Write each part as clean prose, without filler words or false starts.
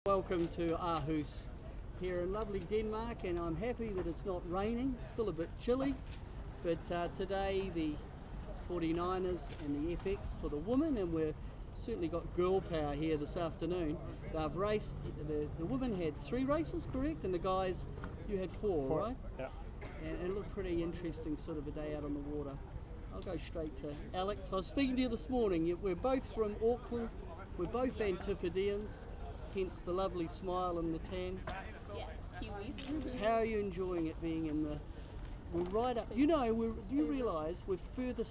Welcome to Aarhus here in lovely Denmark, and I'm happy that it's not raining. It's still a bit chilly, but today the 49ers and the FX for the women, and we've certainly got girl power here this afternoon. They've raced, the women had 3 races, correct? And the guys, you had 4, right? Yeah. And it looked pretty interesting, sort of a day out on the water. I'll go straight to Alex. I was speaking to you this morning. We're both from Auckland. We're both Antipodeans, hence the lovely smile and the tan. Yeah, Kiwis. How are you enjoying it being in the... We're right up... You know, do you realise we're further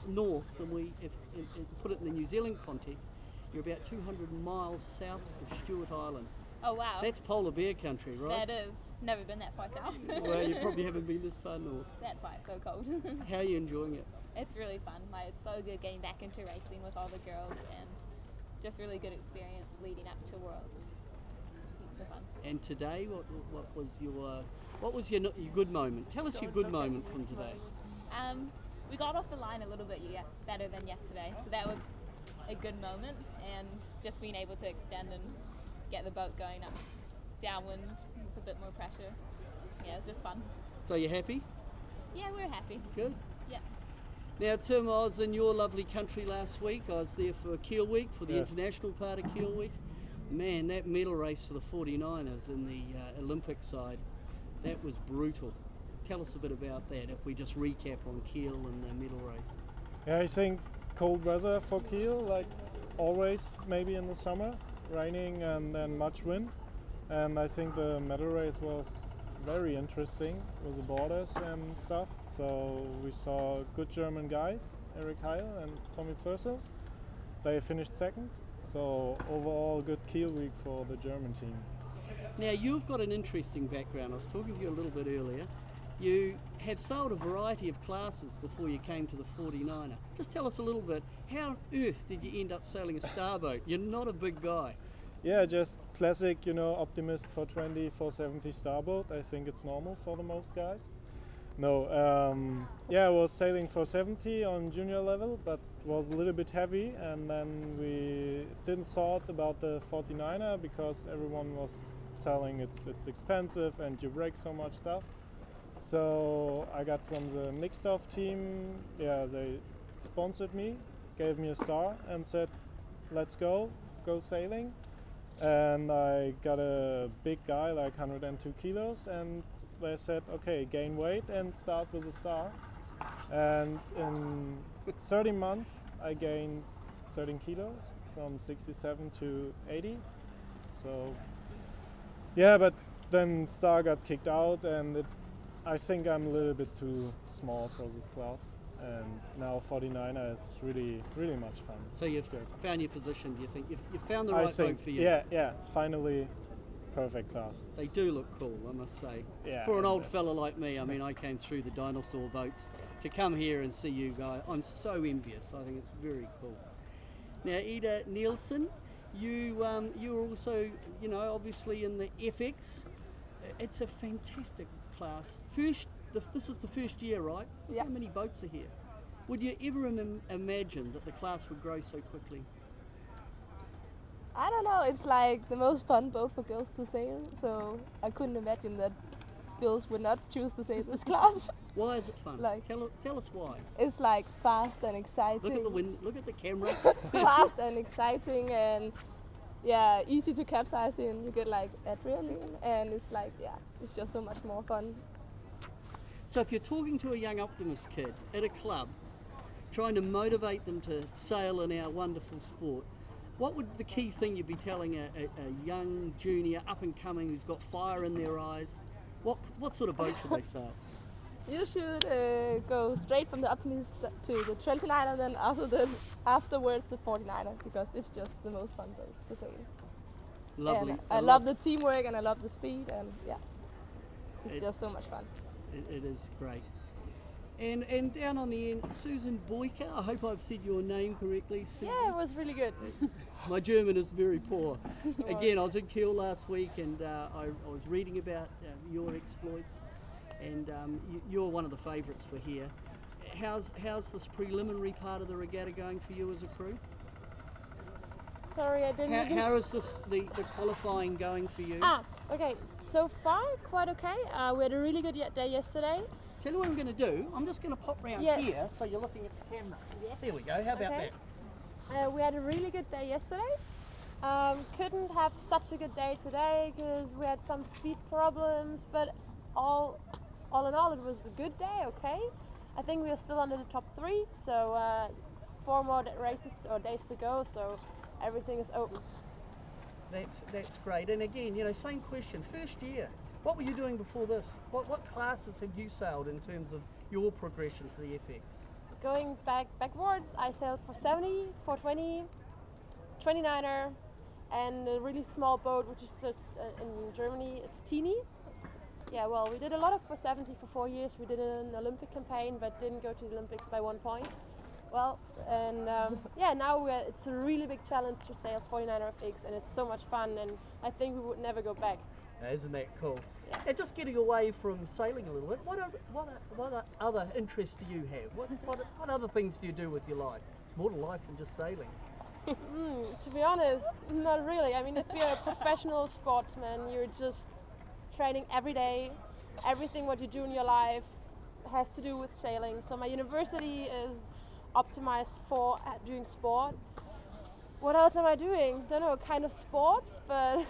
north than we... If put it in the New Zealand context, you're about 200 miles south of Stewart Island. Oh wow. That's polar bear country, right? That is. Never been that far south. Well, you probably haven't been this far north. That's why it's so cold. How are you enjoying it? It's really fun. Like, it's so good getting back into racing with all the girls, and just really good experience leading up to Worlds. It's so fun. And today, what was your good moment? Tell us your good moment from today. We got off the line a little bit better than yesterday, so that was a good moment, and just being able to extend and get the boat going up downwind with a bit more pressure. Yeah, it's just fun. So you're happy? Yeah, we're happy. Good. Yeah. Now, Tim, I was in your lovely country last week. I was there for Keel Week, for the international part of Keel Week. Man, that medal race for the 49ers in the Olympic side, that was brutal. Tell us a bit about that, if we just recap on Keel and the medal race. Yeah, I think cold weather for Kiel, like always, maybe in the summer, raining and then much wind. And I think the medal race was very interesting with the borders and stuff. So we saw good German guys, Eric Heil and Tommy Purcell. They finished second. So overall, good Kiel week for the German team. Now, you've got an interesting background. I was talking to you a little bit earlier. You have sailed a variety of classes before you came to the 49er. Just tell us a little bit, how on earth did you end up sailing a starboat? You're not a big guy. Yeah, just classic, optimist for 20, 470 starboat. I think it's normal for the most guys. No, I was sailing 470 on junior level, but was a little bit heavy, and then we didn't thought about the 49er because everyone was telling it's expensive and you break so much stuff. So I got from the mixed off team, they sponsored me, gave me a star and said, let's go sailing. And I got a big guy, like 102 kilos, and they said, okay, gain weight and start with a star. And in 30 months, I gained 13 kilos from 67 to 80. So, but then star got kicked out, and I think I'm a little bit too small for this class. And now 49er is really, really much fun. So you've found your position, do you think? You've found the right boat for you? Yeah, finally, perfect class. They do look cool, I must say. Yeah, for an old fella like me, I mean, I came through the dinosaur boats to come here and see you guys. I'm so envious. I think it's very cool. Now, Ida Nielsen, you're also, obviously in the FX. It's a fantastic class. This is the first year, right? Yeah. How many boats are here? Would you ever imagine that the class would grow so quickly? I don't know, it's like the most fun boat for girls to sail, so I couldn't imagine that girls would not choose to sail this class. Why is it fun? Like, tell us why. It's like fast and exciting. Look at the wind, look at the camera. Fast and exciting, and easy to capsize in. You get like adrenaline, and it's like, it's just so much more fun. So if you're talking to a young optimist kid at a club, trying to motivate them to sail in our wonderful sport, what would the key thing you'd be telling a young junior up and coming who's got fire in their eyes? What sort of boat should they sail? You should go straight from the optimist to the 29er, then afterwards the 49er, because it's just the most fun boats to sail. Lovely. And I love the teamwork, and I love the speed, and it's just so much fun. It is great. And down on the end, Susan Boyka, I hope I've said your name correctly, Susan. Yeah, it was really good. My German is very poor. Again, I was in Kiel last week, and I was reading about your exploits, and you're one of the favourites for here. How's this preliminary part of the regatta going for you as a crew? Sorry, I didn't. How is the qualifying going for you? Okay. So far, quite okay. We had a really good day yesterday. Tell you what I'm going to do. I'm just going to pop round Yes. here so you're looking at the camera. Yes. There we go. How about Okay. that? We had a really good day yesterday. Couldn't have such a good day today because we had some speed problems, but all in all, it was a good day. Okay, I think we are still under the top 3, so 4 more races or days to go, so everything is open. That's great. And again, same question. First year, what were you doing before this? What classes have you sailed in terms of your progression to the FX? Going backwards, I sailed 470, 420, 29er, and a really small boat, which is just in Germany. It's teeny. Yeah, well, we did a lot of 470 for 4 years. We did an Olympic campaign, but didn't go to the Olympics by 1 point. Well, and now it's a really big challenge to sail 49er FX, and it's so much fun, and I think we would never go back. Isn't that cool? Yeah. And just getting away from sailing a little bit, what other interests do you have? What other things do you do with your life? It's more to life than just sailing. To be honest, not really. I mean, if you're a professional sportsman, you're just training every day. Everything what you do in your life has to do with sailing. So my university is optimized for doing sport. What else am I doing? Don't know, kind of sports, but...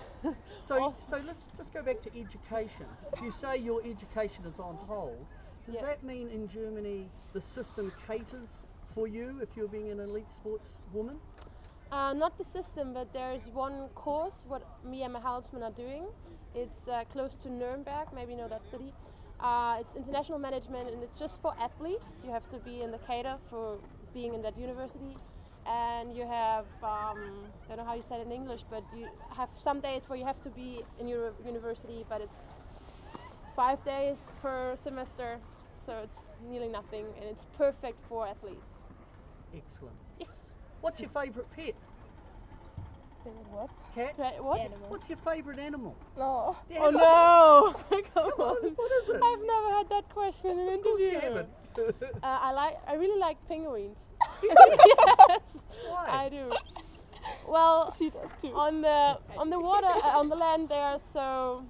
So let's just go back to education. You say your education is on hold. Does that mean in Germany the system caters for you if you're being an elite sports woman? Not the system, but there's one course what me and my helmsman are doing. It's close to Nuremberg, maybe you know that city. It's international management, and it's just for athletes. You have to be in the cater for being in that university. And you have, don't know how you say it in English, but you have some days where you have to be in your university, but it's 5 days per semester, so it's nearly nothing, and it's perfect for athletes. Excellent. Yes. What's your favourite pet? What? Cat? What? What's your favourite animal? No. Do you Oh have a- no! Come on. What is it? I've never had that question in an Of course you interview. haven't. I really like penguins. Why? I do. Well, She does too. on the water, on the land, they are so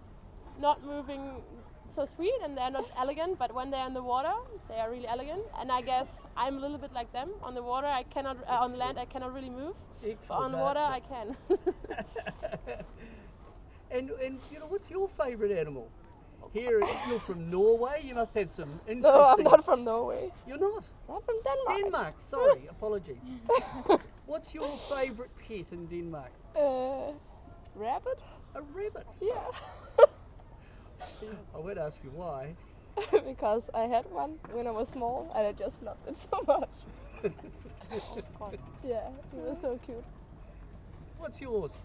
not moving so sweet, and they're not elegant. But when they're in the water, they are really elegant. And I guess I'm a little bit like them. On the water, I cannot. On the land, I cannot really move. But Excellent. on the water, I can. And what's your favourite animal? Here, you're from Norway. You must have some interesting. No, I'm not from Norway. You're not. I'm from Denmark. Denmark. Sorry, apologies. What's your favourite pet in Denmark? Rabbit? A rabbit. Yeah. I won't ask you why. Because I had one when I was small and I just loved it so much. Yeah, it was so cute. What's yours?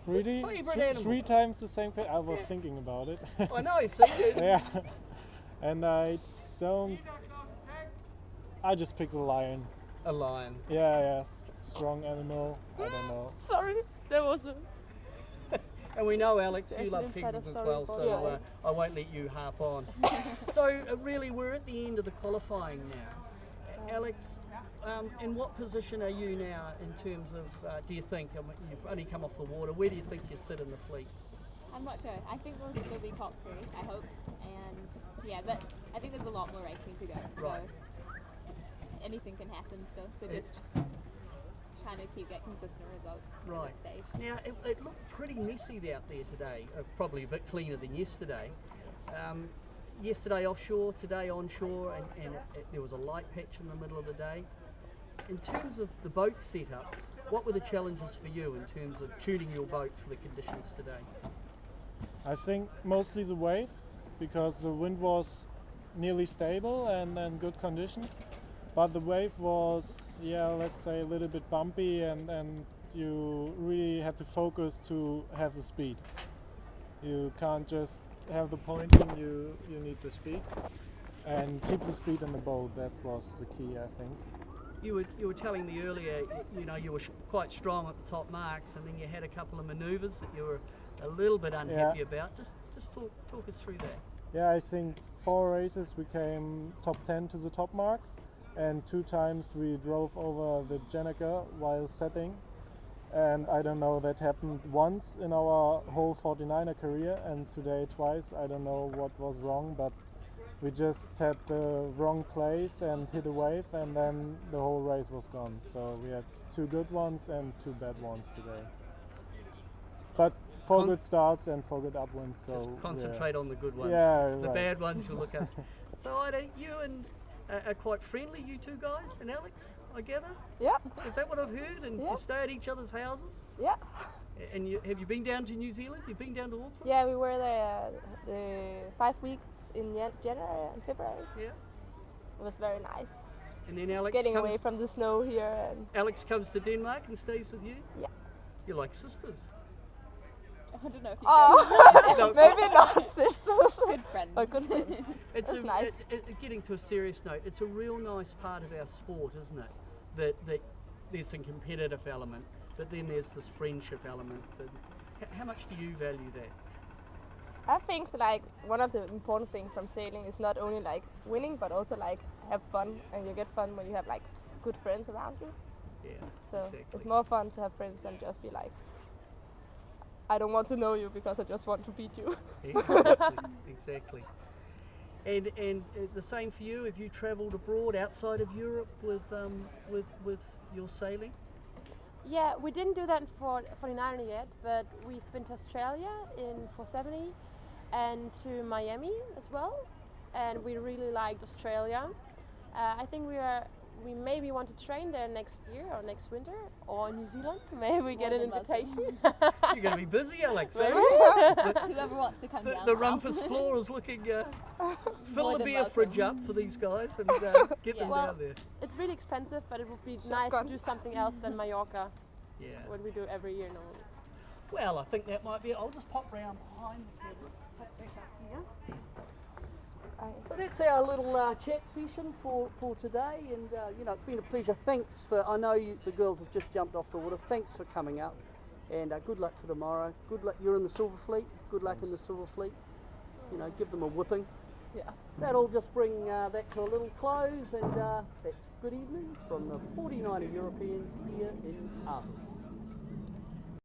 Really? Favourite animal? 3 times the same pet? I was thinking about it. I know. See. Yeah. And I just picked the lion. A lion. Yeah, strong animal. I don't know. Sorry, there was a. And we know, Alex, There's you an love insider penguins as story well, about so that. I won't let you harp on. So really, we're at the end of the qualifying now. Alex, in what position are you now in terms of, do you think, you've only come off the water, where do you think you sit in the fleet? I'm not sure. I think we'll still be top 3, I hope. And yeah, but I think there's a lot more racing to go. So Right. anything can happen still. So just trying to get consistent results Right. at this stage. Now, it looked pretty messy out there today, probably a bit cleaner than yesterday. Yesterday offshore, today onshore, and there was a light patch in the middle of the day. In terms of the boat setup, what were the challenges for you in terms of tuning your boat for the conditions today? I think mostly the wave, because the wind was nearly stable and good conditions. But the wave was, let's say a little bit bumpy, and you really had to focus to have the speed. You can't just have the pointing, you need the speed. And keep the speed in the boat, that was the key, I think. You were telling me earlier, you were quite strong at the top marks, and then you had a couple of manoeuvres that you were a little bit unhappy about. Just talk us through that. Yeah, I think 4 races we came top 10 to the top mark, and 2 times we drove over the Jenneker while setting, And I don't know, that happened once in our whole 49er career, and today twice. I don't know what was wrong, but we just had the wrong place and hit a wave, and then the whole race was gone. So we had 2 good ones and 2 bad ones today. But 4 good starts and 4 good upwinds. So just concentrate on the good ones. Yeah, the right. bad ones you'll look at. So Ida, you and are quite friendly, you two guys, and Alex, I gather. Yeah, Is that what I've heard? And Yeah. you stay at each other's houses. yeah. And have you been down to New Zealand? You've been down to Auckland? Yeah, we were there the 5 weeks in January and February. Yeah. It was very nice. And then Alex Getting comes, away from the snow here. And Alex comes to Denmark and stays with you. yeah. You're like sisters. I don't know if you Oh, No. maybe not sisters, good friends. but good friends. It's That's nice. Getting to a serious note, it's a real nice part of our sport, isn't it? That there's some competitive element, but then there's this friendship element. And how much do you value that? I think like one of the important things from sailing is not only like winning, but also like have fun, and you get fun when you have like good friends around you. Yeah. So exactly. it's more fun to have friends than just be like, I don't want to know you because I just want to beat you. Exactly. And the same for you. Have you travelled abroad outside of Europe with your sailing? Yeah, we didn't do that for 49er yet, but we've been to Australia in 470 and to Miami as well, and we really liked Australia. I think we maybe want to train there next year or next winter, or New Zealand. Maybe we get an than welcome. invitation. You're going to be busy, Alex. eh? Whoever wants to come down. The now. rumpus floor is looking. Fill More the than beer welcome. fridge up for these guys and get them Well, down there. It's really expensive, but it would be nice to do something else than Mallorca, Yeah. what we do every year normally. Well, I think that might be it. I'll just pop round behind the camera. Pop back up here. So that's our little chat session for today, and it's been a pleasure. Thanks for. I know the girls have just jumped off the water. Thanks for coming up, and good luck for tomorrow. Good luck. You're in the Silver Fleet. Good luck in the Silver Fleet. Give them a whipping. Yeah. That'll just bring that to a little close, and that's good evening from the 49er Europeans here in Aarhus.